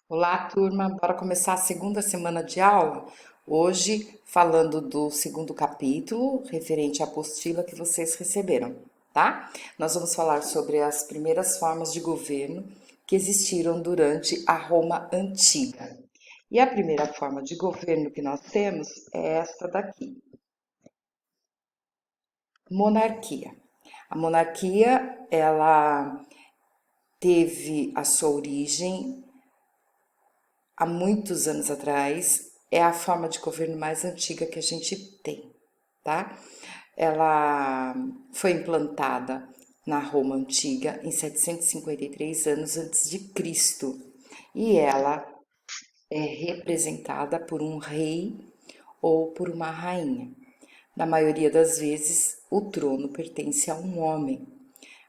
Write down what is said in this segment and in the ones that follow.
Olá, turma. Bora começar a segunda semana de aula. Hoje, falando do segundo capítulo, referente à apostila que vocês receberam, tá? Nós vamos falar sobre as primeiras formas de governo que existiram durante a Roma Antiga. E a primeira forma de governo que nós temos é esta daqui: monarquia. A monarquia, ela teve a sua origem há muitos anos atrás, é a forma de governo mais antiga que a gente tem, tá? Ela foi implantada na Roma antiga em 753 anos antes de Cristo e ela é representada por um rei ou por uma rainha. Na maioria das vezes, o trono pertence a um homem.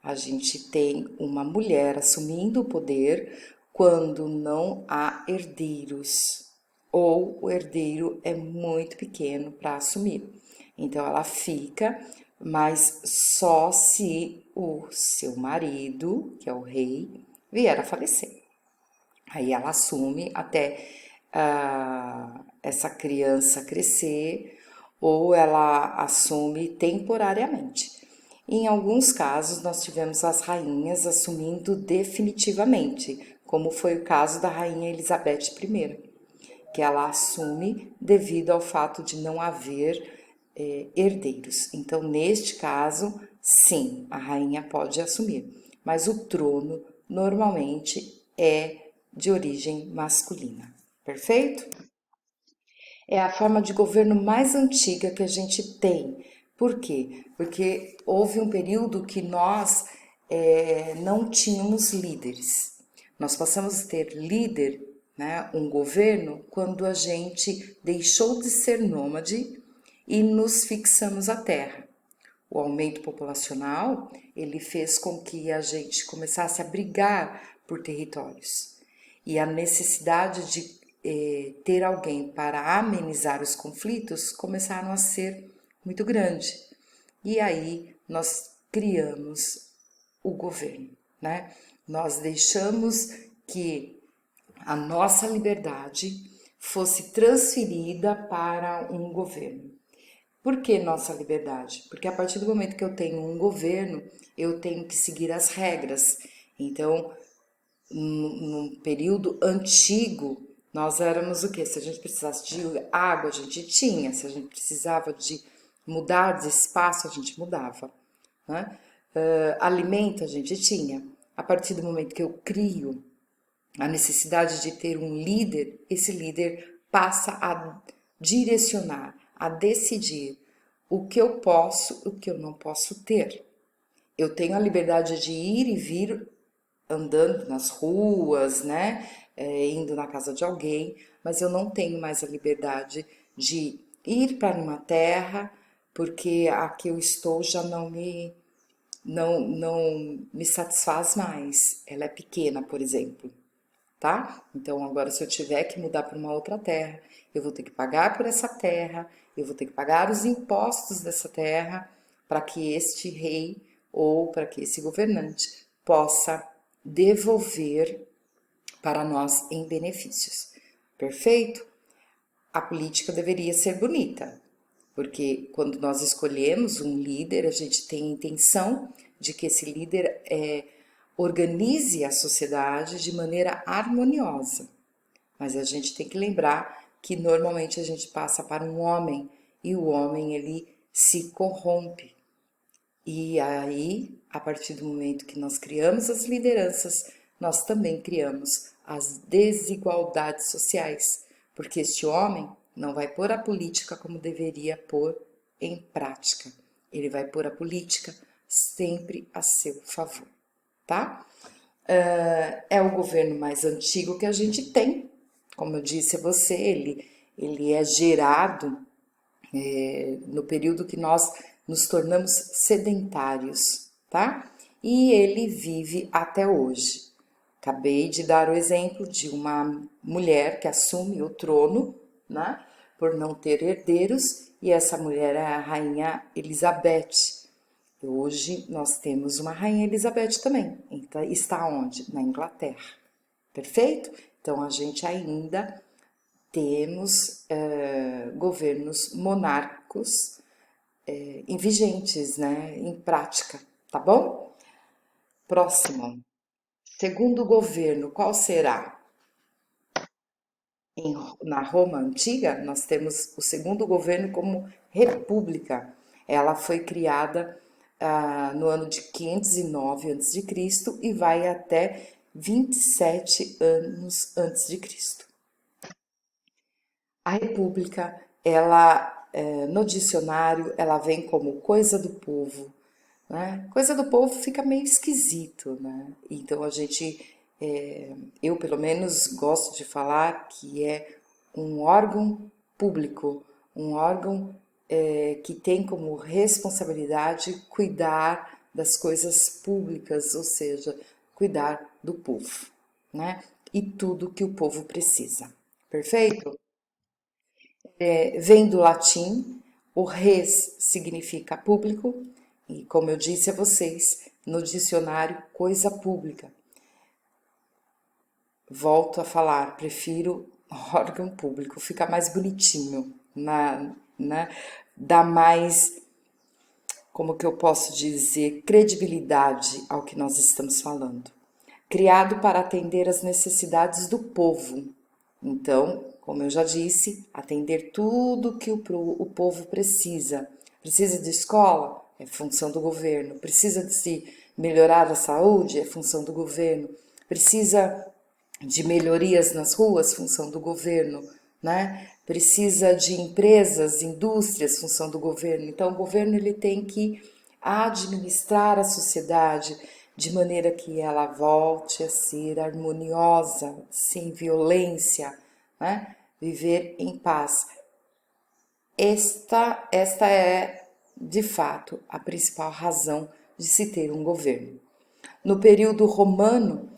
A gente tem uma mulher assumindo o poder quando não há herdeiros ou o herdeiro é muito pequeno para assumir. Então ela fica, mas só se o seu marido, que é o rei, vier a falecer. Aí ela assume até essa criança crescer ou ela assume temporariamente. Em alguns casos, nós tivemos as rainhas assumindo definitivamente, como foi o caso da rainha Elizabeth I, que ela assume devido ao fato de não haver herdeiros. Então, neste caso, sim, a rainha pode assumir, mas o trono normalmente é de origem masculina. Perfeito? É a forma de governo mais antiga que a gente tem. Por quê? Porque houve um período que nós não tínhamos líderes. Nós passamos a ter líder, né, um governo, quando a gente deixou de ser nômade e nos fixamos à terra. O aumento populacional, ele fez com que a gente começasse a brigar por territórios. E a necessidade de ter alguém para amenizar os conflitos começaram a ser muito grande. E aí nós criamos o governo, né? Nós deixamos que a nossa liberdade fosse transferida para um governo. Por que nossa liberdade? Porque a partir do momento que eu tenho um governo, eu tenho que seguir as regras. Então, num período antigo, nós éramos o quê? Se a gente precisasse de água, a gente tinha. Se a gente precisava de mudar de espaço, a gente mudava. Né? Alimento, a gente tinha. A partir do momento que eu crio a necessidade de ter um líder, esse líder passa a direcionar, a decidir o que eu posso, o que eu não posso ter. Eu tenho a liberdade de ir e vir andando nas ruas, né? Indo na casa de alguém, mas eu não tenho mais a liberdade de ir para uma terra porque a que eu estou já não me satisfaz mais. Ela é pequena, por exemplo, tá? Então agora se eu tiver que mudar para uma outra terra, eu vou ter que pagar por essa terra, eu vou ter que pagar os impostos dessa terra para que este rei ou para que esse governante possa devolver para nós em benefícios. Perfeito? A política deveria ser bonita, porque quando nós escolhemos um líder, a gente tem a intenção de que esse líder organize a sociedade de maneira harmoniosa. Mas a gente tem que lembrar que normalmente a gente passa para um homem e o homem ele se corrompe. E aí, a partir do momento que nós criamos as lideranças, nós também criamos as desigualdades sociais, porque este homem não vai pôr a política como deveria pôr em prática. Ele vai pôr a política sempre a seu favor, tá? É o governo mais antigo que a gente tem. Como eu disse a você, ele é gerado no período que nós nos tornamos sedentários, tá? E ele vive até hoje. Acabei de dar o exemplo de uma mulher que assume o trono, né? Por não ter herdeiros, e essa mulher é a rainha Elizabeth. Hoje nós temos uma rainha Elizabeth também. Então, está onde? Na Inglaterra. Perfeito? Então, a gente ainda temos governos monárquicos vigentes, né, em prática, tá bom? Próximo. Segundo governo, qual será? Na Roma antiga, nós temos o segundo governo como república. Ela foi criada no ano de 509 a.C. e vai até 27 anos antes de Cristo. A república, ela no dicionário, ela vem como coisa do povo, né? Coisa do povo fica meio esquisito, né? Então a gente, eu pelo menos gosto de falar que é um órgão público, um órgão que tem como responsabilidade cuidar das coisas públicas, ou seja, cuidar do povo, né? E tudo que o povo precisa. Perfeito? Vem do latim, o res significa público, e como eu disse a vocês, no dicionário, coisa pública. Volto a falar, prefiro órgão público, fica mais bonitinho, né? Dá mais, como que eu posso dizer, credibilidade ao que nós estamos falando. Criado para atender às necessidades do povo. Então, como eu já disse, atender tudo que o povo precisa. Precisa de escola? É função do governo. Precisa de se melhorar a saúde? É função do governo. Precisa de melhorias nas ruas? Função do governo, né? Precisa de empresas, indústrias? Função do governo. Então, o governo ele tem que administrar a sociedade de maneira que ela volte a ser harmoniosa, sem violência, né? Viver em paz. Esta é, de fato, a principal razão de se ter um governo. No período romano,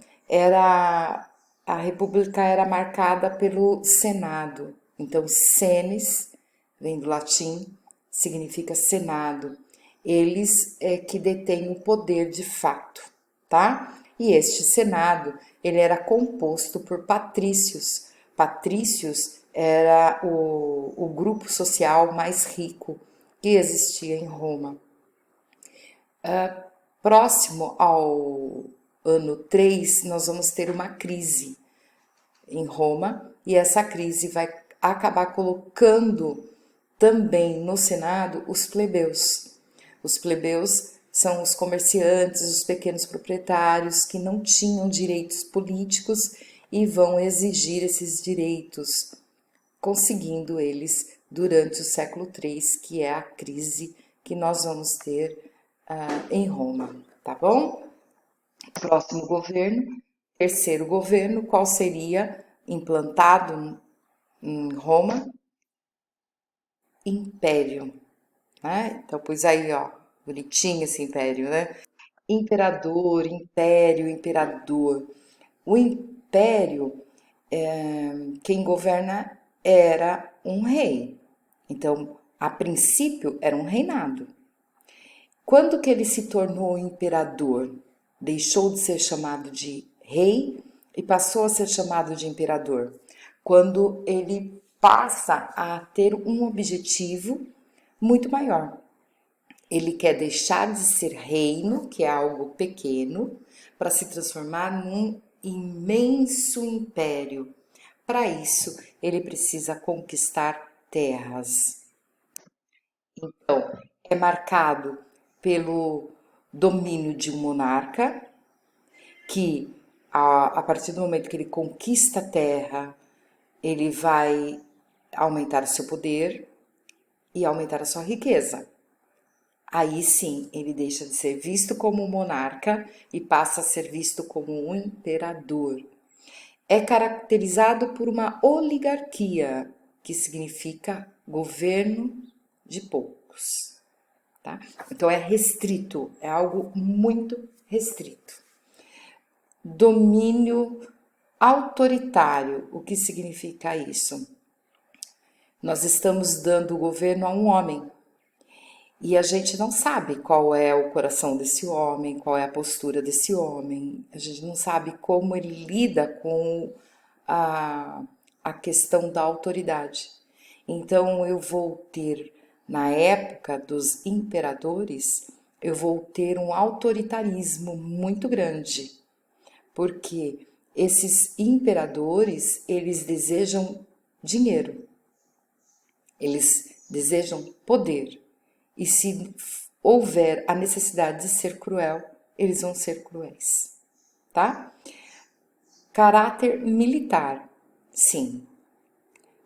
a república era marcada pelo Senado. Então, senes, vem do latim, significa Senado. Eles é que detêm o poder de fato, tá? E este Senado, ele era composto por patrícios. Patrícios era o grupo social mais rico que existia em Roma. Próximo ao ano 3, nós vamos ter uma crise em Roma e essa crise vai acabar colocando também no Senado os plebeus. Os plebeus são os comerciantes, os pequenos proprietários que não tinham direitos políticos e vão exigir esses direitos, conseguindo eles durante o século III, que é a crise que nós vamos ter em Roma, tá bom? Próximo governo, terceiro governo, qual seria implantado em Roma? Império, né? Então, pois aí, ó, bonitinho esse império, né? Imperador, império, imperador. O império, quem governa era um rei. Então, a princípio, era um reinado. Quando que ele se tornou imperador? Deixou de ser chamado de rei e passou a ser chamado de imperador. Quando ele passa a ter um objetivo muito maior. Ele quer deixar de ser reino, que é algo pequeno, para se transformar num imenso império. Para isso, ele precisa conquistar terras. Então, é marcado pelo domínio de um monarca, que a partir do momento que ele conquista a terra, ele vai aumentar o seu poder e aumentar a sua riqueza. Aí sim, ele deixa de ser visto como um monarca e passa a ser visto como um imperador. É caracterizado por uma oligarquia, que significa governo de poucos. Tá? Então é restrito, é algo muito restrito. Domínio autoritário, o que significa isso? Nós estamos dando o governo a um homem e a gente não sabe qual é o coração desse homem, qual é a postura desse homem, a gente não sabe como ele lida com a questão da autoridade. Então eu vou ter, na época dos imperadores, eu vou ter um autoritarismo muito grande, porque esses imperadores, eles desejam dinheiro, eles desejam poder, e se houver a necessidade de ser cruel, eles vão ser cruéis, tá? Caráter militar, sim,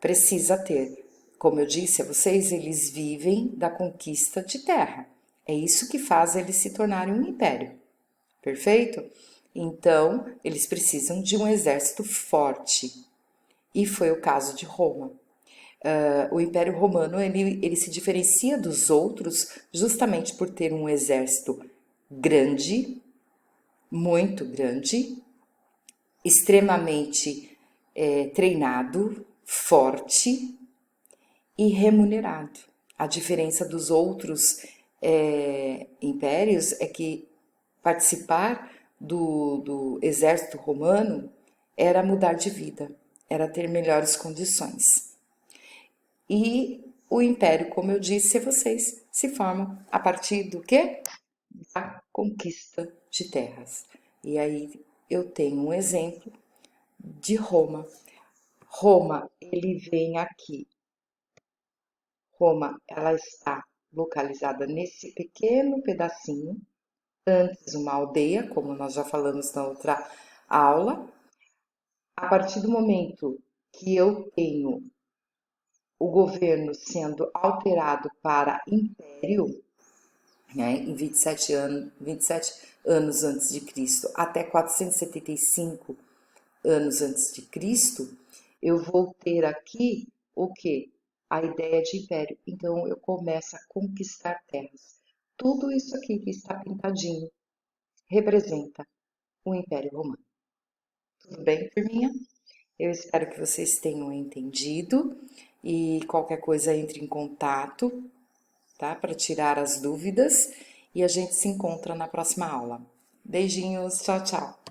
precisa ter. Como eu disse a vocês, eles vivem da conquista de terra. É isso que faz eles se tornarem um império. Perfeito? Então, eles precisam de um exército forte. E foi o caso de Roma. O Império Romano ele se diferencia dos outros justamente por ter um exército grande, muito grande, extremamente treinado, forte e remunerado. A diferença dos outros impérios é que participar do exército romano era mudar de vida, era ter melhores condições. E o império, como eu disse a vocês, se forma a partir do quê? Da conquista de terras. E aí eu tenho um exemplo de Roma. Roma, ele vem aqui. Roma, ela está localizada nesse pequeno pedacinho, antes uma aldeia, como nós já falamos na outra aula. A partir do momento que eu tenho o governo sendo alterado para império, né, em 27 anos antes de Cristo até 475 anos antes de Cristo, eu vou ter aqui o que? A ideia de império. Então eu começo a conquistar terras. Tudo isso aqui que está pintadinho representa o Império Romano. Tudo bem, turminha? Eu espero que vocês tenham entendido e qualquer coisa entre em contato, tá? Para tirar as dúvidas e a gente se encontra na próxima aula. Beijinhos, tchau, tchau!